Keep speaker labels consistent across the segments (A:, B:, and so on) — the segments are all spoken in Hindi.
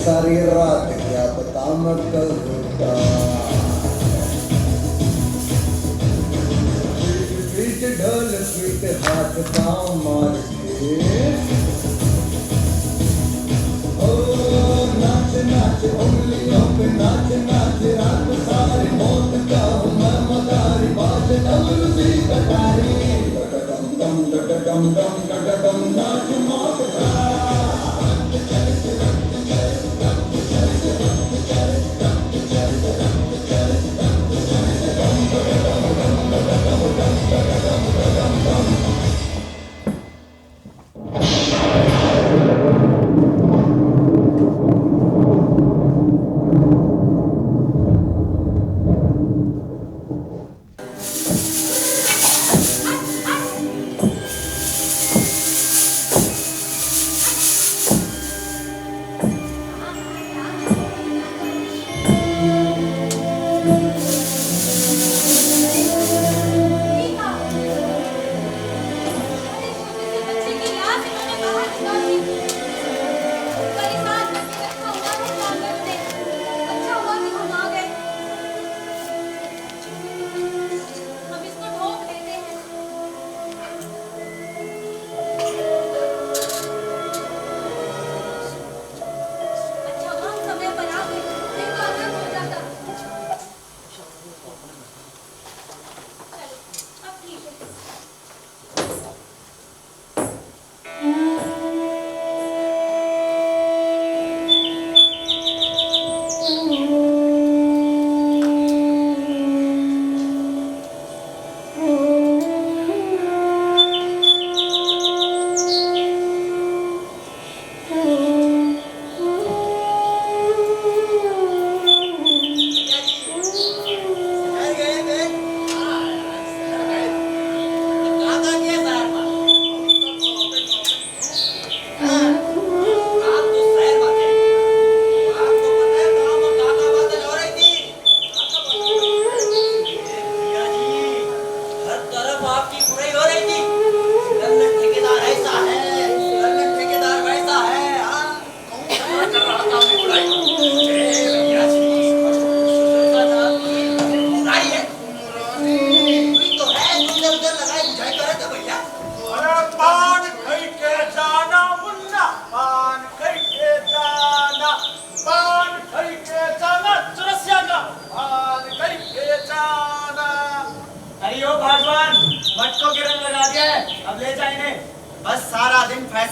A: सारी रात क्या बता मैं कल होता पीट ढोल पीट हाथ पाँव मार के ओ नाच नाच उंगलियों पे नाच नाच रात सारी मौत का हूँ मैं मदारी बाज डमरू सी कटारी डम डम डम डम डम नाच मौत का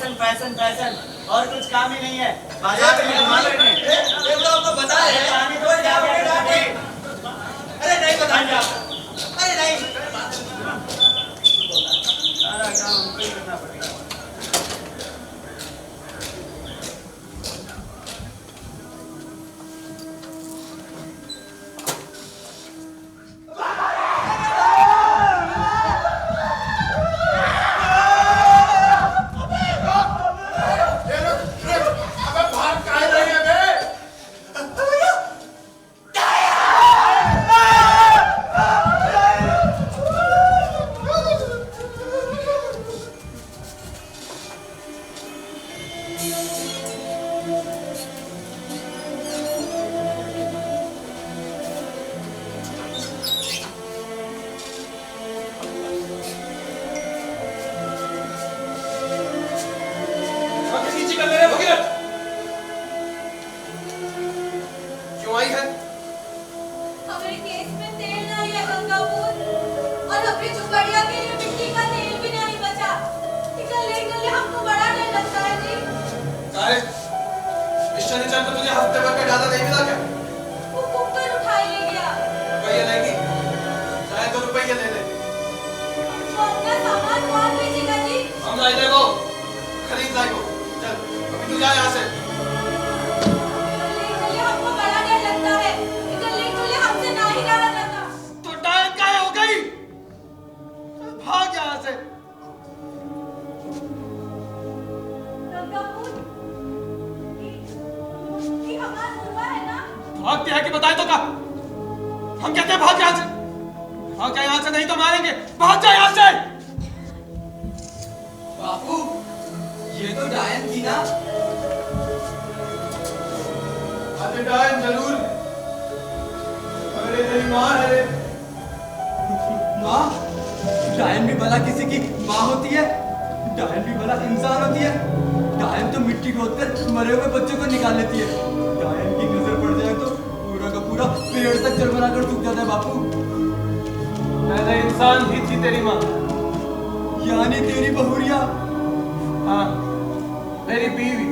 B: फैशन फैशन फैशन और कुछ काम ही नहीं है। बाजार में घुमा बैठे।
C: आपको पता है अरे नहीं बताएंगे आप। अरे नहीं
B: सारा काम हमको ही करना पड़ेगा।
D: भागते हैं कि बताए तो का? हम कहते हैं भाग यहाँ से। भाग जाए यहाँ से, नहीं तो मारेंगे। भाग जाए यहाँ से।
C: बापू ये तो डायन थी ना?
D: अरे डायन जरूर। अरे तेरी माँ है रे।
C: माँ? डायन भी भला किसी की माँ होती है? डायन भी भला इंसान होती है? डायन तो मिट्टी खोदकर मरे हुए बच्चों को निकाल लेती है। डायन की नजर पड़ जाए तो पूरा का पूरा पेड़ तक चरमरा कर सूख जाता है बापू।
D: पहले इंसान ही थी तेरी माँ।
C: यानी तेरी बहुरिया?
D: हाँ, मेरी बीवी।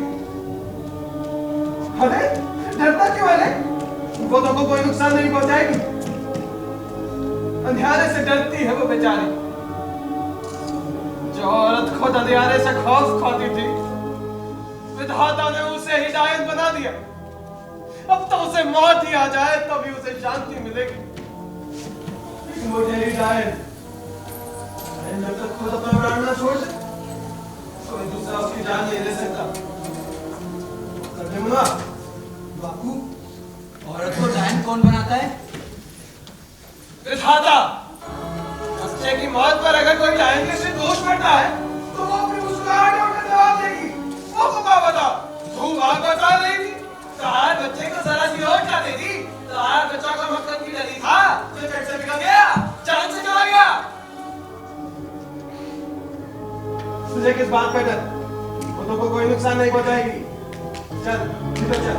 D: अरे डरता क्यों है? वो तो कोई नुकसान नहीं पहुंचाएगी। अंधेरे से डरती है वो बेचारी। जो औरत खुद अंधेरे से खौफ खाती थी, विधाता ने उसे ही डायन बना दिया। अब तो उसे मौत ही आ जाए तभी उसे शांति मिलेगी। लेकिन वो तेरी डायन जब तक खुद अपना प्राण न छोड़ दे, कोई दूसरा उसकी जान नहीं ले सकता। मुना
C: बापू औरत को डायन कौन बनाता है?
D: विधाता। बच्चे की मौत पर अगर कोई डायन के से दोष पड़ता है तो वो अपनी मुस्कुराहट और जवाब देगी। वो को क्या बता? तू आग बचा देगी? तार बच्चे को जरा सी और क्या देगी? तार बच्चा को मक्खन की डली था जो चट से बिगड़ गया, जान से चला गया। तुझे किस बात पे डर? वो तो को कोई नुकसान नहीं पहुंचाएगी। चल इधर चल।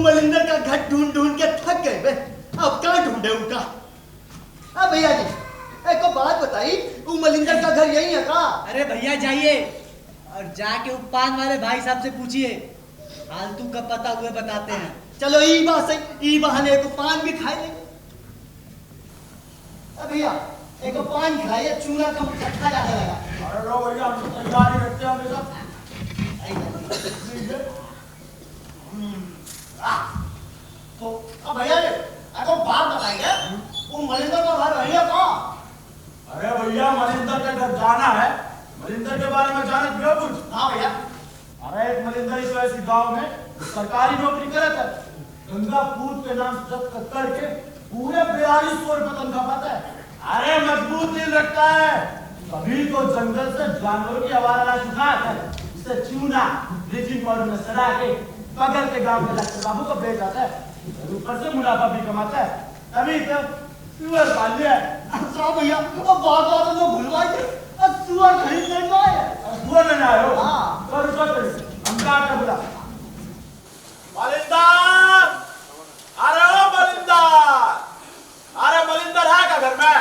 E: मलिंदर का घर ढूंढ ढूंढ के थक गए बे। अब कहाँ ढूंढे उनका? अब भैया जी एक बात बताई, मलिंदर का घर यही है का?
F: अरे भैया जाइए और जाके उपपान वाले भाई साहब से पूछिए, फालतू का पता हुए बताते हैं।
E: चलो ई बात सही, ई बहाने एक पान भी खाए लेंगे। अब भैया एक पान खाइए, चूना का खट्टा ज्यादा लगा।
A: अरे लो भैया हम तो तैयारी रखते हैं हमेशा।
E: तो अब भैया जी एक बात बताइए, वो मलिंदर का घर वही है का?
A: अरे भैया मलिंदर के घर जाना है। मलिंदर के बारे में जाने क्यों कुछ?
E: हाँ भैया।
A: अरे एक मलिंदर इस वैसी गांव में सरकारी नौकरी करे थे। गंगा पूत के नाम जब करके पूरे 4200 रुपये तनख्वाह पाता है। अरे मजबूत दिल रखता है। कभी तो जंगल से जानवरों की आवाज लाश उठाकर इसे चूना ब्लीचिंग पाउडर में सड़ा के बगल के गांव के डॉक्टर बाबू को बेच जाता है। ऊपर से मुनाफा भी कमाता है। तभी तो सुअर पाल लिया है।
E: अच्छा भैया अब बात तो भूलवाइए, अब सुअर खरीद नहीं पाए।
A: सुअर लेने आए हो?
E: हाँ।
A: तो रुको हम क्या बुला
G: मलिंदर, अरे ओ मलिंदर, अरे मलिंदर है क्या घर में?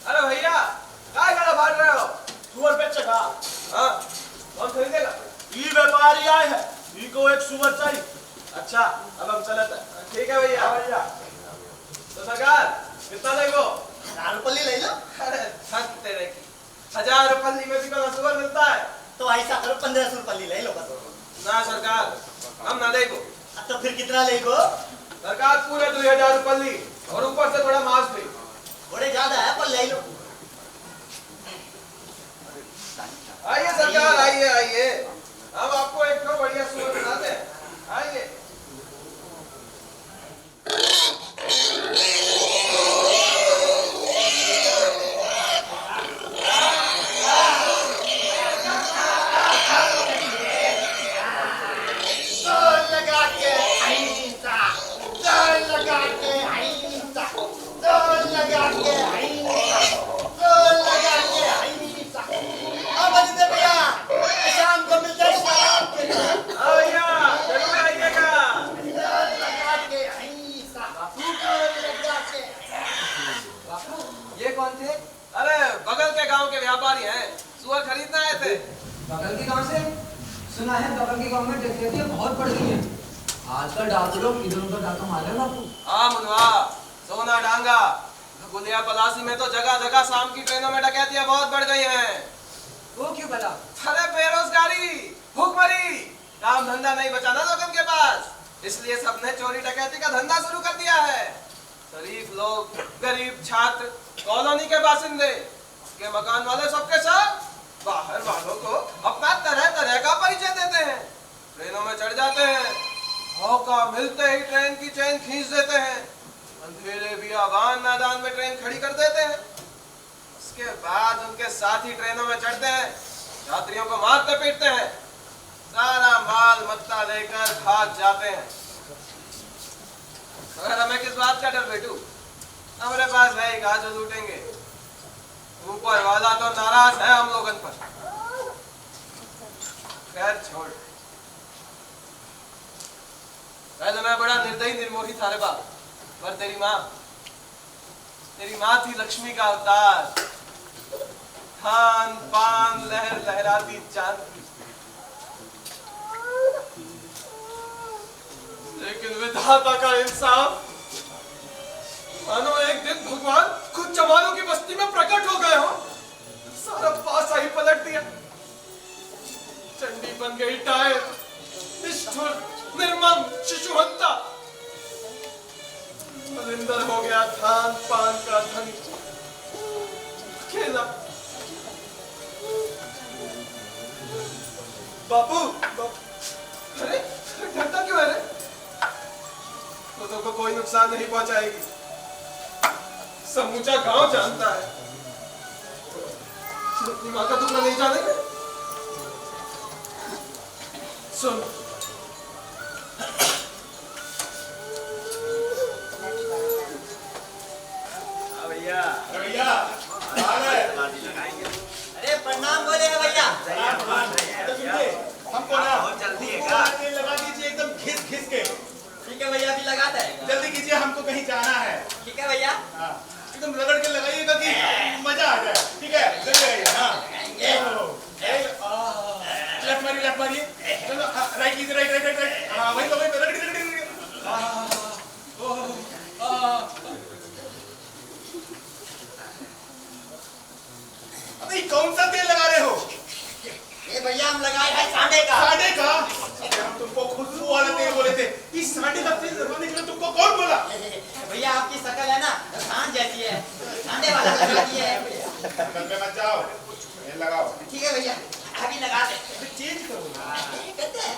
D: अरे भैया काय गाड़ा फाड़ रहे हो?
G: सुअर बेचेगा?
D: हाँ कौन खरीदेगा?
G: ई व्यापारी आए हैं, ई को एक सुअर चाहिए।
D: अच्छा अब हम चलते हैं। ठीक है भैया।
G: भैया
D: तो सरकार कितना देगो?
E: 1000 रुपये ले लो।
D: अरे थक तेरे की 1000 रुपये में भी कोई सुअर मिलता है?
E: तो ऐसा करो 1500 रुपये ले लो बस।
D: ना सरकार हम ना देगो।
E: तो फिर कितना लेगो?
D: सरकार पूरे 2000 रुपये ली और ऊपर से थोड़ा मांस भी।
E: थोड़े ज्यादा है पर ले लो।
D: आइए सरकार आइए आइए, हम आपको एक तो बढ़िया सुअर दिखाते हैं। आइए।
E: शाम को मिलते हैं शाम के।
D: भैया जरूर आइएगा।
C: ये कौन थे?
D: अरे बगल के गांव के व्यापारी हैं, सुअर खरीदने आए थे।
C: बगल के गांव से? सुना है बगल के गांव में डकैतियां बहुत बढ़ गई हैं। आजकल डाकू लोग इधर उधर डाका मार रहे हैं बापू।
D: हाँ मुनवा, सोना डांगा गुलिया पलासी में तो जगह जगह शाम की ट्रेनों में डकैतियां बहुत बढ़ गई हैं।
C: वो क्यों भला?
D: अरे बेरोजगारी, भूखमरी, काम धंधा नहीं बचा ना लोगों के पास, इसलिए सबने चोरी डकैती का धंधा शुरू कर दिया है। शरीफ लोग, गरीब छात्र, कॉलोनी के बासिंदे, के मकान वाले सबके सब बाहर वालों को अपना तरह तरह का परिचय देते हैं। ट्रेनों में चढ़ जाते हैं, मौका मिलते ही ट्रेन की चेन खींच देते हैं, अंधेरे बियाबान मैदान में ट्रेन खड़ी कर देते हैं। उसके बाद उनके साथी ट्रेनों में चढ़ते हैं, यात्रियों को मारते पीटते हैं, सारा माल मत्ता लेकर भाग जाते हैं। अगर हमें किस बात का डर बेटू, हमारे पास है ही कहा जो लूटेंगे। ऊपर वाला तो नाराज है हम लोगन पर। खैर छोड़, पहले मैं बड़ा निर्दयी निर्मोही था रे बाप, पर तेरी माँ थी लक्ष्मी का अवतार, खान पान लहर लहराती चांद। लेकिन विधाता का इंसाफ, मानो एक दिन भगवान खुद जवानों की बस्ती में प्रकट हो गए हो, सारा पासा ही पलट दिया। चंडी बन गई टायर, निष्ठुर निर्मम शिशुहत्ता। मलिंदर हो गया खान पान का धनी, अकेला। बापू, अरे डरता क्यों है रे? खुदों को कोई नुकसान नहीं पहुंचाएगी, समूचा गांव जानता है। अपनी माँ का दुखना नहीं जानेंगे? सुन,
G: भैया भैया
E: अरे प्रणाम बोले हैं भैया।
G: हमको ना
B: बहुत जल्दी है क्या?
G: तेल लगा दीजिए एकदम घिस घिस के।
E: ठीक है भैया, अभी लगाते हैं।
G: जल्दी कीजिए, हमको कहीं जाना है।
E: ठीक है भैया।
G: हाँ, एकदम रगड़ के लगाइएगा कि मजा आ जाए। ठीक है, जल्दी आइए। हाँ, लेफ्ट मारिए। चलो राइट कीजिए, राइट। हाँ वही तो रगड़ी। अबे कौन सा तेल लगा रहे हो?
E: ये भैया हम लगाए हैं सांडे का।
G: सांडे का? हम तुमको खुशबू वाला तेल बोले थे। इस सांडे का तेल लगाने के लिए तुमको कौन बोला?
E: भैया आपकी शक्ल है ना सांड जैसी है, सांडे वाला लगा दिए है भैया।
G: शक्ल पे मत जाओ, तेल लगाओ।
E: ठीक है भैया, अभी लगा दे।
G: चेंज करो।
E: कहते हैं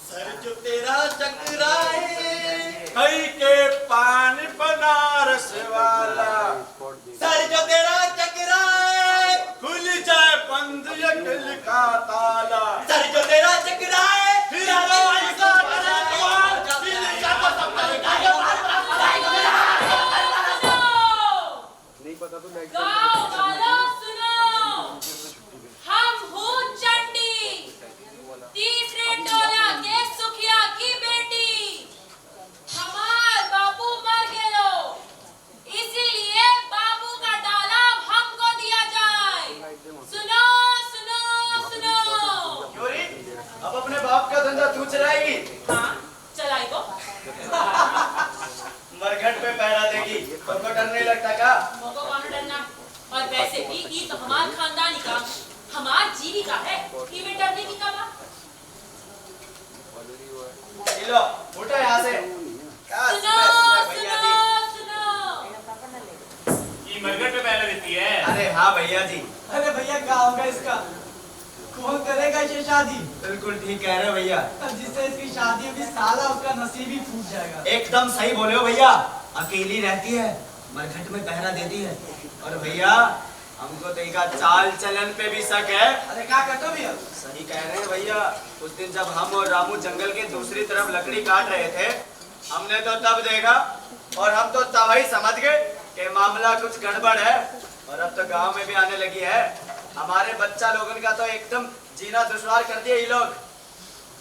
E: सर जो तेरा चकराए,
G: कई के पानी बनारस वाला,
E: सर जो तेरा चकराए,
G: खुल जाए बंद ये दिल का ताला।
E: सर जो तेरा चकराए,
G: फिर कोई का तलवार, फिर जाता सब
H: गाओ वालों सुनो, हम हो चंडी।
B: चलाएगी?
H: हाँ चलाई को
B: मरघट पे पहरा देगी, तुमको डर नहीं लगता का?
H: मोको कौन डरना। और वैसे भी ये तो हमार खानदानी काम, हमार जीविका है, इमे डरने की क्या बात।
B: लो उठो यहाँ से।
H: सुनो सुनो सुनो,
G: ये मरघट पे पहले देती है।
B: अरे हाँ भैया जी,
C: अरे भैया क्या होगा इसका? कौन करेगा ये शादी?
B: बिल्कुल ठीक कह रहे हो भैया,
C: जिससे इसकी शादी होगी साला उसका नसीब ही फूट जाएगा।
B: एकदम सही बोले हो भैया। अकेली रहती है, मरघट में पहरा देती है। और भैया हमको तो इनका चाल चलन पे भी शक है।
C: अरे क्या करते हो भैया?
B: सही कह रहे हैं भैया। उस दिन जब हम और रामू जंगल के दूसरी तरफ लकड़ी काट रहे थे, हमने तो तब देखा और हम तो तब ही समझ गए कि मामला कुछ गड़बड़ है। और अब तो गांव में भी आने लगी है। हमारे बच्चा लोगन का तो एकदम जीना दुश्वार कर दिए ये लोग।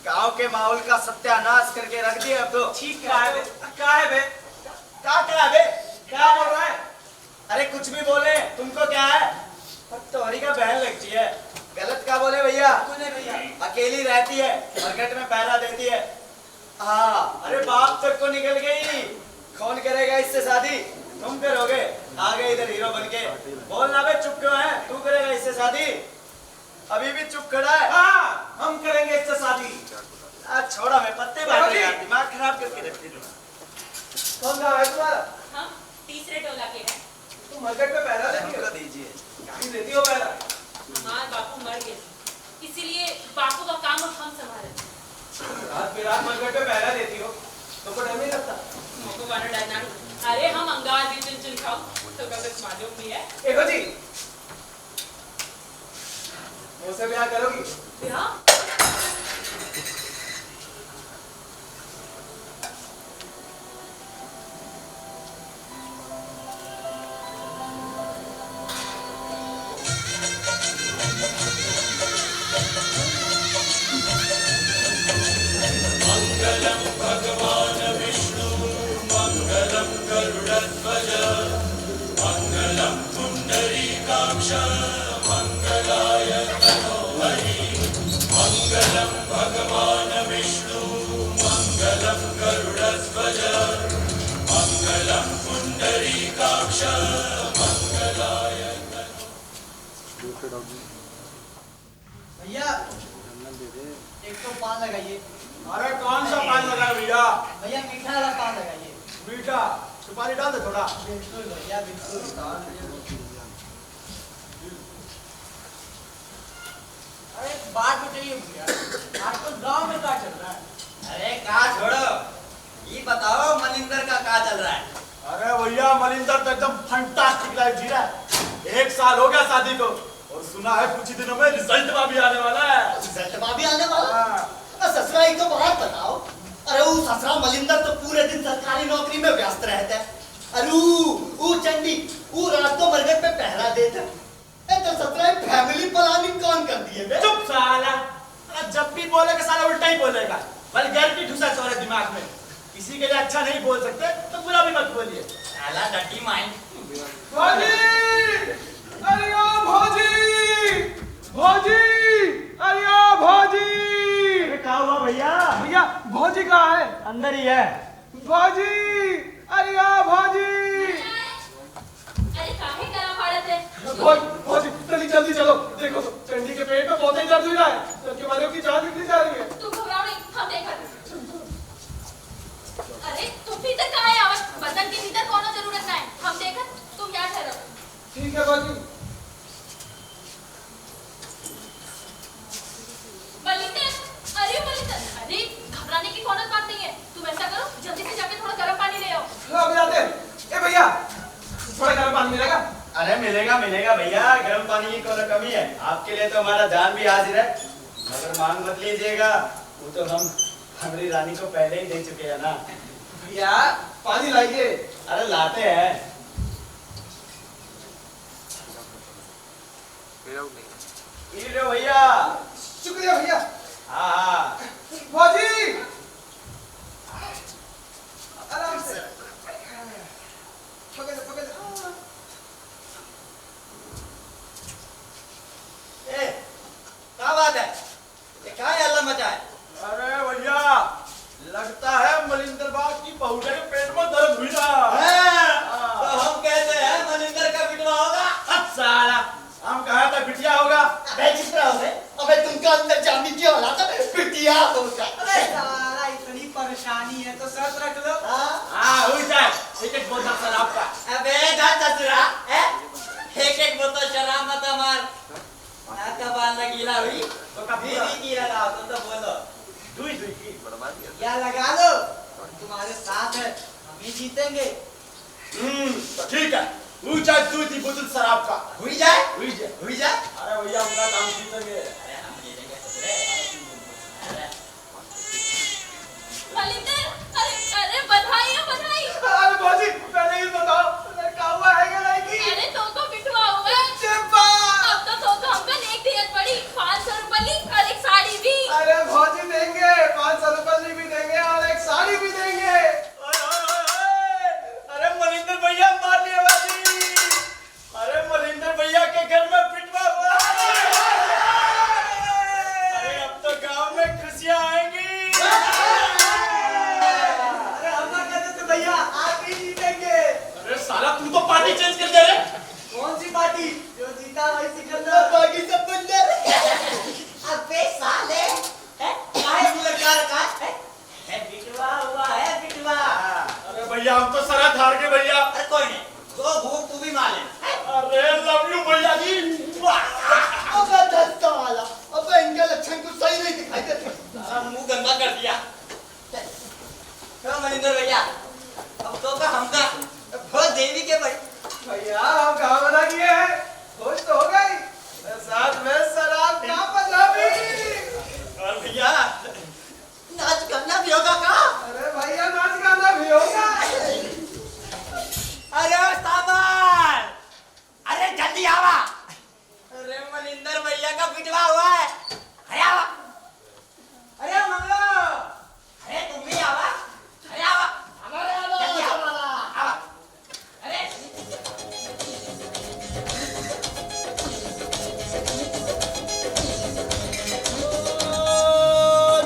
B: गांव के माहौल का सत्यानाश करके रख दिए अब तो।
D: ठीक है बे?
B: क्या है बे? क्या बोल रहा है? अरे कुछ भी बोले, तुमको क्या है? तोहरी का बहन लगती है। गलत क्या बोले भैया?
C: भैया
B: अकेली रहती है, मरघट में पहरा देती है। हाँ, अरे बाप तक तो निकल गई। कौन करेगा इससे शादी? तुम करोगे। आ गए इधर हीरो बनके। बोलना बे, चुप क्यों है? तू करेगा इससे शादी? अभी भी चुप खड़ा है।
D: हाँ, हम करेंगे इससे शादी।
B: छोड़ा, मैं पत्ते बांट रही हूँ, दिमाग खराब करके रखती हूँ।
D: कौन गाँव है तुम्हारा?
H: हम तीसरे टोला के हैं।
D: तुम मरघट पे पहरा देती हो?
B: हमको दीजिए।
D: कहीं देती हो पहरा?
H: हमार बापू मर गए, इसीलिए बापू का काम अब हम संभाले।
D: रात बिरात मरघट पे पहरा देती हो, तुमको डर नहीं लगता?
H: मोको कौन डरना। अरे हम अंगार भी चुन चुन खाओ तो कभी मालूम नहीं है।
D: देखो जी, मुझसे ब्याह करोगी?
H: ब्याह?
C: भैया एक तो पान लगाइए।
D: अरे कौन सा पान लगा भैया?
C: भैया मीठा वाला पान लगाइए।
D: मीठा? सुपारी डाल दे थोड़ा।
C: बिल्कुल भैया बिल्कुल। अरे बात बताइए भैया, आजकल गांव में क्या चल रहा है?
B: अरे कहा छोड़ो, ये बताओ मनिंदर का क्या चल रहा है?
D: अरे भैया मनिंदर तो एकदम फंटास्टिक लाइफ जी रहा है। 1 साल हो गया शादी को और सुना है कुछ ही दिनों में रिजल्ट भी आने वाला है।
E: रिजल्ट भी आने वाला?
D: हाँ।
E: ससुरा एक तो बात बताओ। अरे वो ससुरा मलिंदर तो पूरे दिन सरकारी नौकरी में व्यस्त रहता है। अरे वो चंडी वो रात को मरघट पे पहरा देता है। तो ससुरा फैमिली प्लानिंग कौन कर दिए बे?
D: चुप साला, जब भी बोलेगा साला उल्टा ही बोलेगा। वल्गैरिटी घुसा तुम्हारे दिमाग में। किसी के लिए अच्छा नहीं बोल सकते तो बुरा भी मत बोलिए।
B: साला डटी माइंड।
D: भौजी! अरे ओ भौजी! भौजी! अरे ओ भौजी!
B: क्या हुआ भैया?
D: भैया भौजी कहाँ है?
B: अंदर ही है।
D: भौजी! अरे ओ भौजी!
H: अरे काहे करा फाड़त है?
D: भौजी जल्दी जल्दी चलो, देखो तो चंडी के पेट में बहुत ही दर्द हो रहा है। जबकि हमारे की जान निकली जा रही है।
H: तू घबराओ नहीं, हम देखा। अरे तुम भी तक कहाँ आवत? बदन के भीतर कोनो जरूरत ना है, हम देखत तुम यहाँ ठहरो।
D: ठीक है भौजी।
H: मलिंदर, अरे घबराने की कोनो बात नहीं है। तुम ऐसा करो, जल्दी से जाके थोड़ा गर्म पानी ले आओ।
D: लो अभी आते हैं। ए भैया थोड़ा गर्म पानी मिलेगा?
B: अरे मिलेगा मिलेगा भैया, गर्म पानी की कोई कमी है? आपके लिए तो हमारा जान भी हाजिर है, मगर मांग मत लीजिएगा। वो तो हम हमारी रानी को पहले ही दे चुके हैं ना।
D: भैया पानी लाइए।
B: अरे लाते हैं। पी लो भैया।
D: शुक्रिया भैया।
B: हाँ हाँ।
D: भौजी आराम से पकड़ पकड़।
B: क्या बात है? ये क्या है अल्लाह मचा है?
D: अरे भैया
E: अंदर जाने की औलाद पिटिया होगा।
F: अरे साला इतनी परेशानी है तो शर्त रख लो।
B: हाँ हो जाए एक बोतल शराब का।
E: अबे दा ससुरा एक बोतल शराब मत मार। कबाल न गीला हुई तो कभी की लगाओ तो बोलो
B: दुई की
F: या लगा लो, तुम्हारे साथ है, हम ही जीतेंगे।
G: तो ठीक है ऊंचा दूधी बोतल शराब का
E: हुई जाए।
G: हुई जाए।
B: अरे भैया उनका काम जीतेंगे।
H: मलिंदर, अरे बधाई हो बधाई।
D: अरे भौजी पहले ही बताओ लड़का हुआ है कि नहीं?
H: अरे तो बिटवा हुआ है।
D: चंपा
H: अब तो हमको नेक दियत पड़ी 500 रुपए ली और एक साड़ी भी।
D: अरे भौजी देंगे 500 रुपए भी देंगे और एक साड़ी भी देंगे।
B: अरे मनिंदर भैया मार लिए बाजी। अरे मनिंदर भैया के घर में पिटवा हुआ। अरे अब तो गांव में खुशियां आएंगी।
F: अरे हम ना कहते थे भैया आप ही जीतेंगे।
G: अरे साला तू तो पार्टी चेंज कर दे रे।
F: कौन सी पार्टी? जो जीता वही सिकंदर,
E: बाकी सब बंदर। अबे साले काहे मुलका रखा है? बिटवा हुआ है बिटवा।
G: अरे भैया हम तो सरहद हार गए भैया।
E: अरे कोई नहीं तो भूख तू भी माले।
G: अरे लव यू भैया जी।
E: अबे दस्ता वाला अबे इनके लक्षण कुछ सही नहीं दिखाई देते। सारा मुंह गंदा कर दिया। तो मनिंदर भैया अब तो का हमका बहुत देवी के भाई
D: भैया हम कहाँ मना किए हैं? खुश तो हो गई। साथ में शराब का पंजाबी।
G: और भैया
E: नाच करना भी होगा का?
D: अरे भैया नाच गाना भी होगा।
E: अरे सामान अरे जल्दी आवा। अरे मनिंदर भैया का बिटवा हुआ है। अरे आवा। अरे मंगलो अरे तुम भी आवा। अरे आवा जल्दी आवा। अरे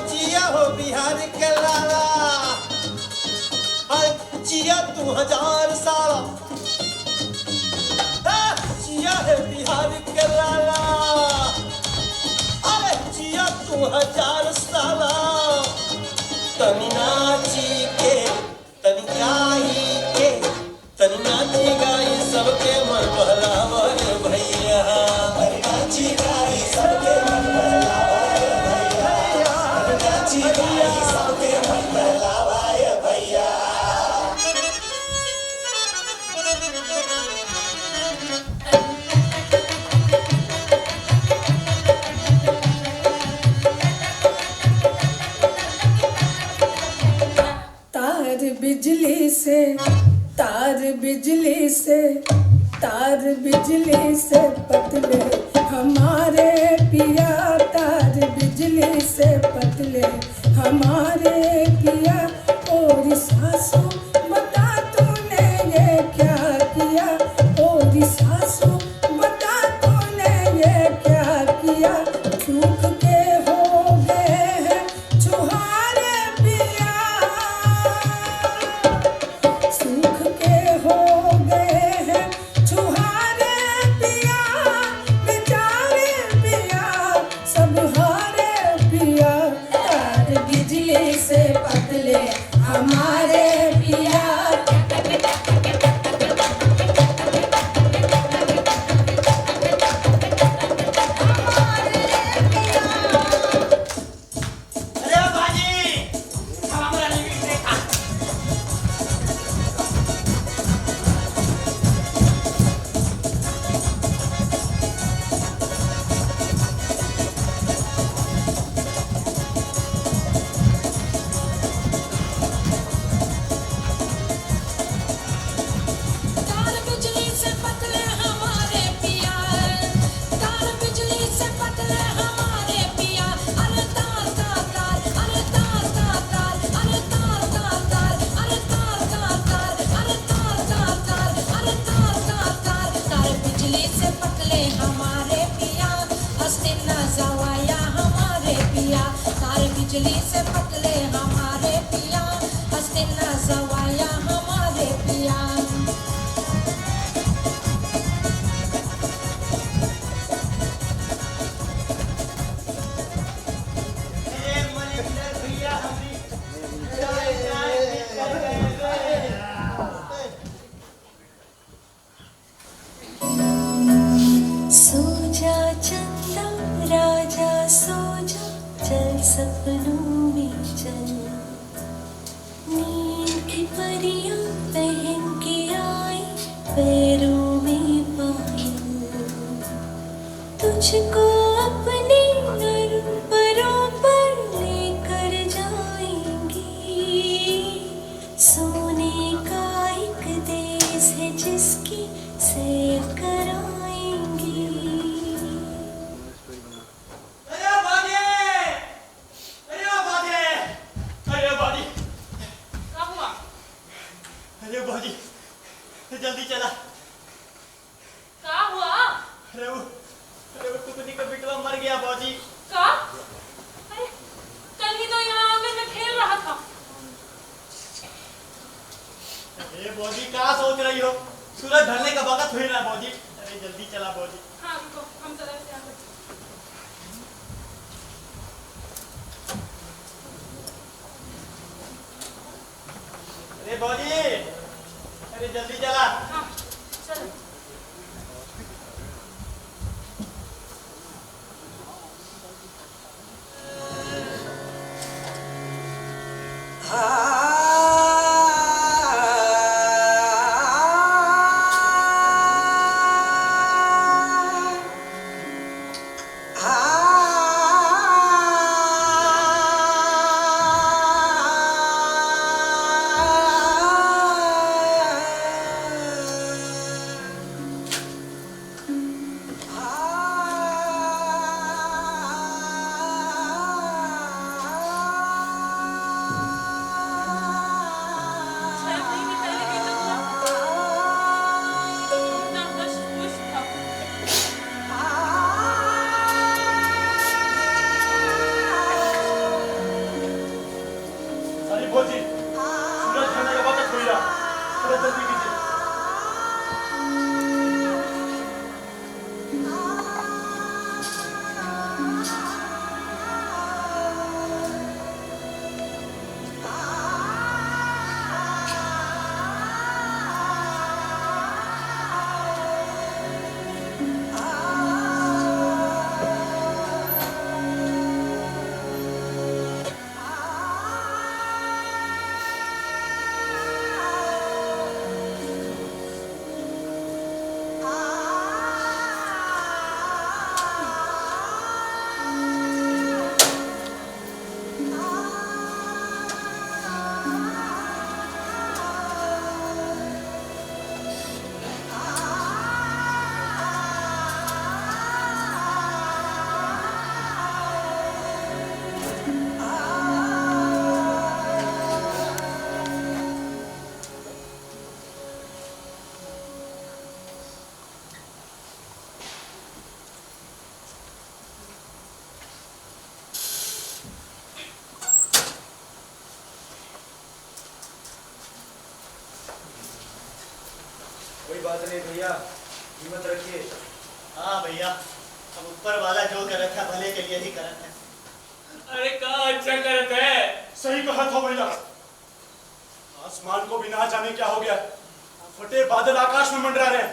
E: जिया हो बिहार के लाला जिया तू 1000 साल जिया है बिहार के लाला अरे जिया तू 1000 साल तनी नाची के तनी गाई के तनी नाची गाई सबके मन बहलावा रे भैया तनी नाची गाई सबके मन बहलावा रे भैया तनी नाची गाई सबके मन बहलावा रे भैया।
I: बिजली से तार बिजली से तार बिजली से पतले हमारे पिया तार बिजली से पतले हमारे पिया और सासू बता तूने ये क्या किया और सासू बता तूने ये क्या किया चूक के हो गए हैं छुहारे पिया सूख के हो गए हैं छुहारे पिया बेचारे पिया सब हारे पिया तार बिजली से पतले हमारे पिया
E: अरे बाजी हमारा लिविंग देखा।
I: तार बिजली से पतले हमारे पिया तार बिजली से पतले हमारे पिया अरे तार तार तार अरे तार तार तार अरे तार तार तार अरे तार तार तार अरे तार तार तार अरे तार तार तार तार बिजली से पतले हमारे पिया हंसते न जवाया हमारे पिया तार बिजली से पतले हमारे पिया हंसते न जवाया हमारे पिया सपनों में चल, नींद की परियां पहन के आई पैरों में पायल, तुझको अपने नरम परों पर लेकर जाएंगी। सोने का एक देश है जिसकी सैर कराएंगी।
B: अरे बाजे! अरे बाजे! अरे बाजी!
H: क्या हुआ?
B: अरे बाजी! जल्दी चला।
H: क्या हुआ?
B: अरे वो टुकनी का बिटवा मर गया बाजी।
H: क्या? अरे कल ही तो यहाँ आंगन में खेल रहा था।
B: अरे बाजी क्या सोच रही हो? सूरज ढलने का वक्त हुई ना बाजी। अरे जल्दी चला बाजी।
H: हाँ रुको, हम चले से आगे।
B: अरे बाजी! अरे जल्दी चला।
H: हाँ चलो।
B: अरे बाजी! सूरज ढलने का वक्त हुई ना। अरे जल्दी कीजिए। कोई बात नहीं भैया, हिम्मत रखिए।
E: हाँ भैया, अब ऊपर वाला जो कर रखा भले के लिए ही करत है।
B: अरे कहाँ अच्छा करते है। सही कहा था भैया। आसमान को भी ना जाने क्या हो गया। फटे बादल आकाश में मंडरा रहे हैं।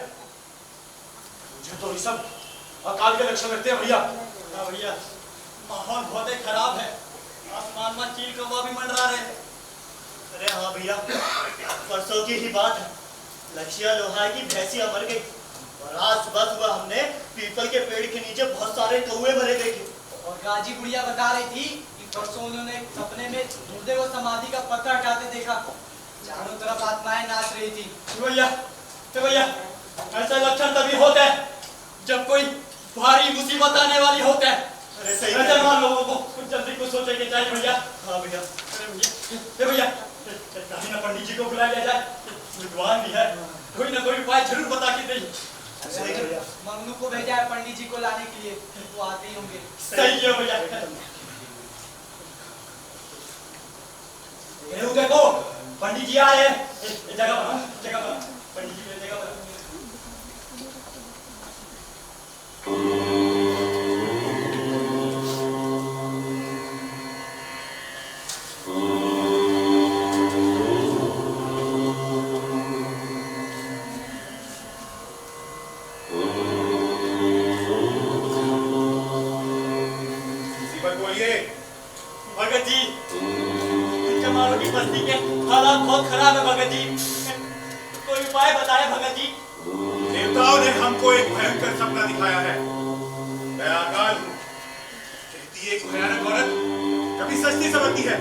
B: मुझे तो ये सब अकाल के लक्षण लगते हैं भैया।
E: हाँ भैया, माहौल बहुत ही खराब है। आसमान में चील कौवा भी मंडरा रहे हैं। अरे हाँ भैया, परसों की ही बात है। लक्ष्या लोहा की भैंसिया मर गई और आज सुबह सुबह हमने पीपल के पेड़ के नीचे बहुत सारे कौवे भरे देखे।
F: और गाजी बुढ़िया बता रही थी कि परसों उन्होंने एक सपने में मुर्दे को समाधि का पत्थर हटाते देखा। चारों तरफ आत्माएं नाच रही थी।
B: तो भैया ऐसा लक्षण तभी होता है जब कोई भारी मुसीबत आने वाली होता है।
E: अरे सही
B: ऐसे मान लोगों को कुछ जल्दी कुछ सोचे के चाहिए भैया।
E: हाँ भैया।
B: अरे भैया कहीं ना पंडित जी को बुला लिया जाए। विद्वान भी है, कोई ना कोई उपाय जरूर बता के दे।
E: सही है भैया।
F: मगनू को भेजा है पंडित जी को लाने के लिए, वो आते ही होंगे।
B: सही है भैया। देखो पंडित जी आ रहे हैं। जगह पर पंडित जी जगह पर।
F: भगत जी, जमानों की बस्ती के हालात बहुत खराब है भगत जी। कोई उपाय बताए भगत जी।
G: देवताओं ने हमको एक भयंकर सपना दिखाया है। मैं अकाल हूँ। कहती है एक भयानक औरत कभी सस्ती समझती है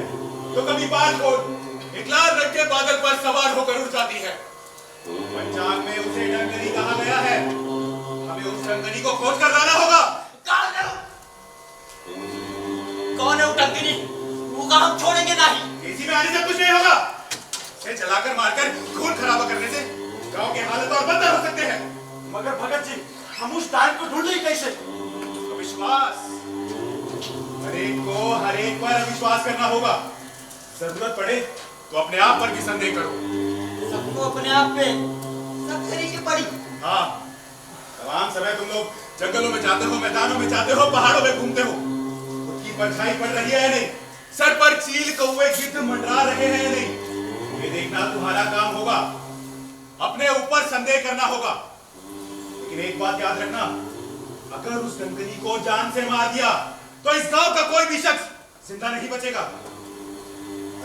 G: तो कभी बाल खोल एक लाल रंग के बादल पर सवार होकर उड़ जाती है। पंचांग में उसे डंगनी कहा गया है। हमें उस डंगनी को खोज कर लाना होगा।
F: कौन है वो डंगनी? वो का हम छोड़ेंगे नहीं।
G: इसी में आने से कुछ नहीं होगा। इसे जलाकर मारकर खून खराबा करने से गांव के हालत और बदतर हो सकते हैं।
B: मगर भगत जी, हम उस टाइम को ढूंढ लें कैसे?
G: विश्वास, हर एक पर विश्वास करना होगा। जरूरत पड़े तो अपने आप पर भी संदेह करो।
F: सबको अपने आप पे सब तरीके पड़ी।
G: हाँ, तमाम समय तुम लोग जंगलों में जाते हो, मैदानों में जाते हो, पहाड़ों में घूमते हो। उनकी परछाई पड़ रही है या नहीं? सर पर चील कौवे गिद्ध मंडरा रहे हैं या नहीं? ये देखना तुम्हारा काम होगा। अपने ऊपर संदेह करना होगा। लेकिन एक बात याद रखना, अगर उस डंगनी को जान से मार दिया तो इस गांव का कोई भी शख्स जिंदा नहीं बचेगा।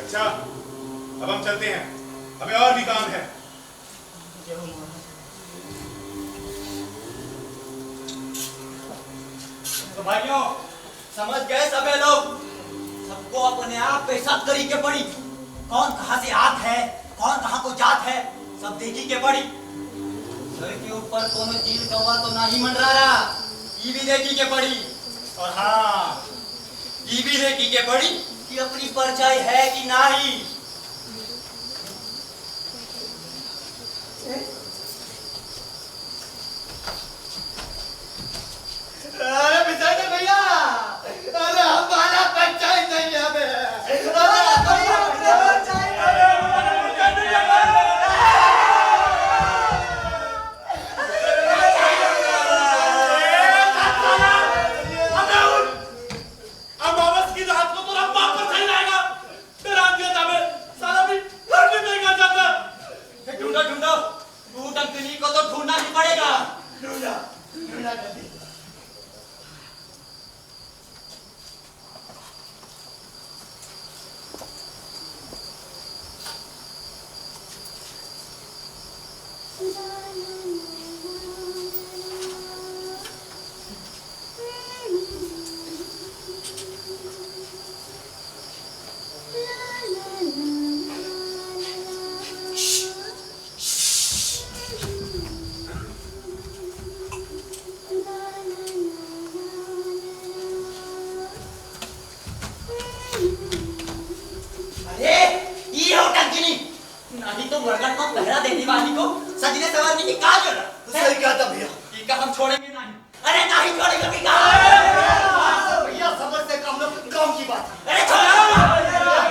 G: अच्छा, अब हम चलते हैं, हमें और भी काम है।
F: तो भाइयों, समझ गए सबे लोग? सबको अपने आप पे सब तरीके पड़ी। कौन कहां से आत है, कौन कहां को जात है, सब देखी के पड़ी। सर के ऊपर कोनो चील कौवा तो नहीं मंडरा रहा, ये भी देखी के पड़ी। और हाँ, ये भी देखी के पड़ी कि अपनी परछाई है कि नहीं।
E: अरे बिचारे भैया, अरे हमारा पंचायत नहीं है बे।
D: अमावस की रात को तो रब वापस नहीं लाएगा। डरा दिया था मैं, साला भी घर में नहीं कर जाता।
F: ढूंढो ढूंढो, तू डंकनी को तो ढूंढना ही पड़ेगा।
E: ढूंढा जल्दी।
F: नहीं तो मरगट को पहरा देने वाली को सजने सवारने की क्या जरूरत?
E: सही कहा था भैया।
F: ठीक है, हम छोड़ेंगे नहीं। अरे नहीं छोड़ेंगे भैया।
E: भैया समझ से कम लोग काम की बात है।
F: अरे छोड़ो।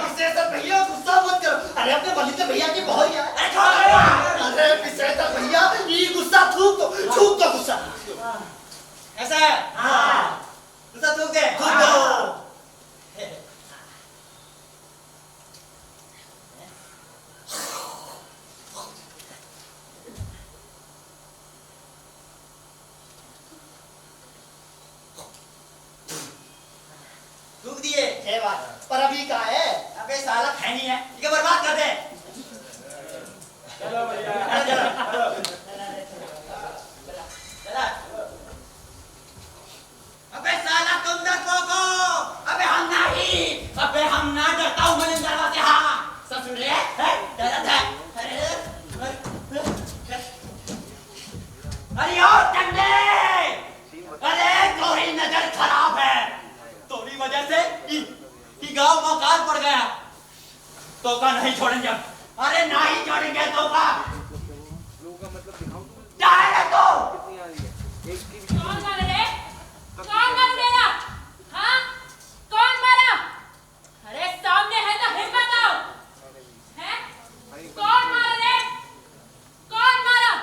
E: विशेषर भैया गुस्सा मत करो। अरे अपने बलिते भैया की बहुत है।
F: अरे छोड़ो।
E: अरे विशेषर भैया ये गुस्सा थूक दो गुस्सा।
F: ऐसा है? हाँ। गुस्सा थूक दे।
E: थूक दो।
F: थूक दिए।
E: ये बात पर अभी का है?
F: अबे साला खैनी है, इसे बर्बाद कर दे।
D: चलो भैया,
F: चलो। अबे साला तुम डर पोको। अबे हम नहीं। अबे हम ना डरता हूँ मनिंदर से। हाँ ससुरे डरत है। अरे और टंडे, अरे तोरी नजर खराब है। तोरी वजह से ई गांव मकान पड़ गया। तो का नहीं छोड़ेंगे। अरे नहीं छोड़ेंगे तो का। डायरेक्ट तो
H: कौन मारा रे? कौन मारा मेरा? हाँ? कौन मारा? अरे सामने है तो हिम्मत आओ। हैं? कौन मारा रे? कौन मारा?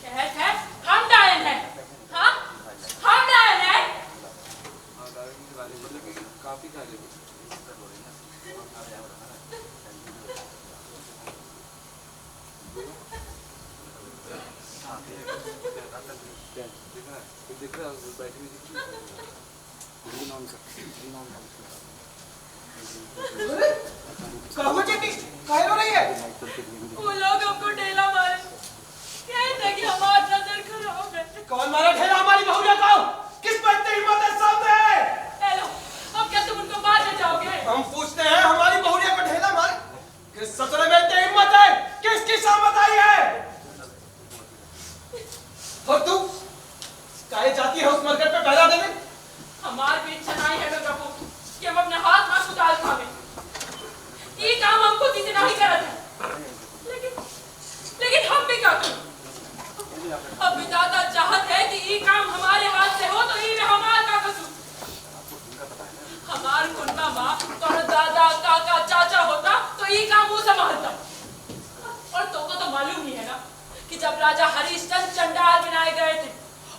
H: कहत है हम डायन हैं। हाँ? हम डायन हैं।
D: कहो चंडी काहे रो रही है?
H: वो लोग हमको ढेला मारे, कहते हैं कि हमारा नजर खराब है।
D: कौन मारा ठेला हमारी बहुरिया को? किस पर इतनी हिम्मत है सामने?
H: हेलो, अब क्या तुम उनको मारने जाओगे?
D: हम पूछते हैं हमारी बहुरिया को ठेला मार किस ससुरे में इतनी हिम्मत है? किसकी सामत आई है? और तू काहे जाती है उस मरकट पे पहरा देने?
H: हमारे भी इच्छा नहीं है प्रभु कि हम अपने हाथ में कुदाल खावे। ये काम हमको किसी नहीं करत है, लेकिन हम भी क्या करें? अब विधाता चाहत है कि ये काम हमारे हाथ से हो तो ये में हमारा का कसूर। हमार कुंडा माँ तो दादा काका चाचा होता तो ये काम वो संभालता। और तो मालूम ही है ना कि जब राजा हरिश्चंद्र चंडाल बनाए गए थे,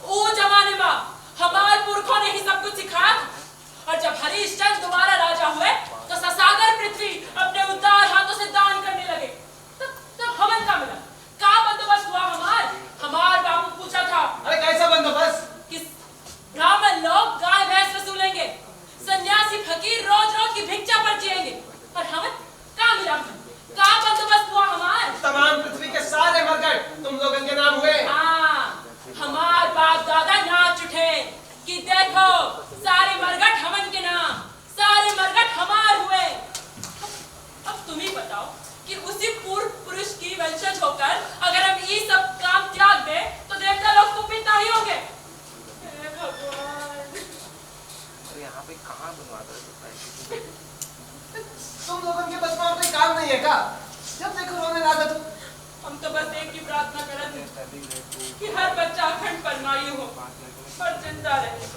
H: वो जमाने में हमारे पुरखों ने ही सब कुछ सिखाया। और जब हरिश्चंद्र दोबारा राजा हुए तो ससागर पृथ्वी अपने उदार हाथों से दान करने लगे। तब हवन का मिला, का बंदोबस्त हुआ हमार बाबू पूछा था।
D: अरे कैसा बंदोबस्त?
H: किस ब्राह्मण लोग गाय भैंस वसूलेंगे, सन्यासी फकीर रोज रोज की भिक्षा पर जिएंगे, और हवन का मिला, का बंदोबस्त हुआ हमार।
D: तमाम पृथ्वी के सारे मरकट तुम लोगों के नाम हुए।
H: हाँ, हमार बाप दादा नाच उठे कि देखो सारे मरगट हमन के नाम, सारे मरगट हमार हुए। अब तुम ही बताओ कि उसी पूर्व पुरुष की वंशज होकर अगर हम ये सब काम त्याग दे तो देवता लोग कुपित नहीं होंगे? हे भगवान,
C: यहाँ पे कहाँ बनवा
D: तुम लोगों के बस में कोई काम नहीं है का? जब देखो रोने लगा तो
H: हम तो बस एक ही प्रार्थना करते कि हर बच्चा अखंड परमायु हो और जिंदा रहे।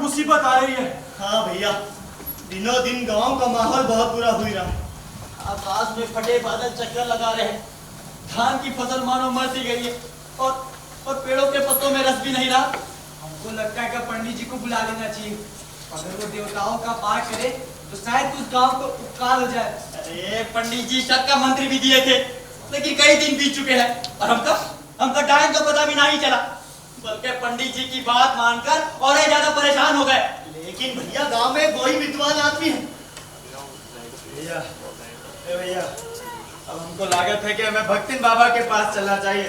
F: मुसीबत आ रही है।
E: हाँ भैया, दिनों दिन गांव का माहौल बहुत बुरा हुई रहा।
F: आकाश में फटे बादल चक्कर लगा रहे हैं, धान की फसल मानो मर सी गई है और पेड़ों के पत्तों में रस भी नहीं रहा।
C: हमको लगता है कि पंडित जी को बुला लेना चाहिए। अगर वो देवताओं का पाठ करे तो शायद उस गांव को उपकार हो जाए।
F: अरे पंडित जी शक का मंत्र भी दिए थे, लेकिन कई दिन बीत चुके हैं और हमका टाइम का पता भी नहीं चला, बल्कि पंडित जी की बात मानकर और ज्यादा परेशान हो गए।
E: लेकिन भैया गांव में कोई विद्वान आदमी है।
B: भैया अब हमको लागत है कि हमें भक्तिन बाबा के पास चलना चाहिए।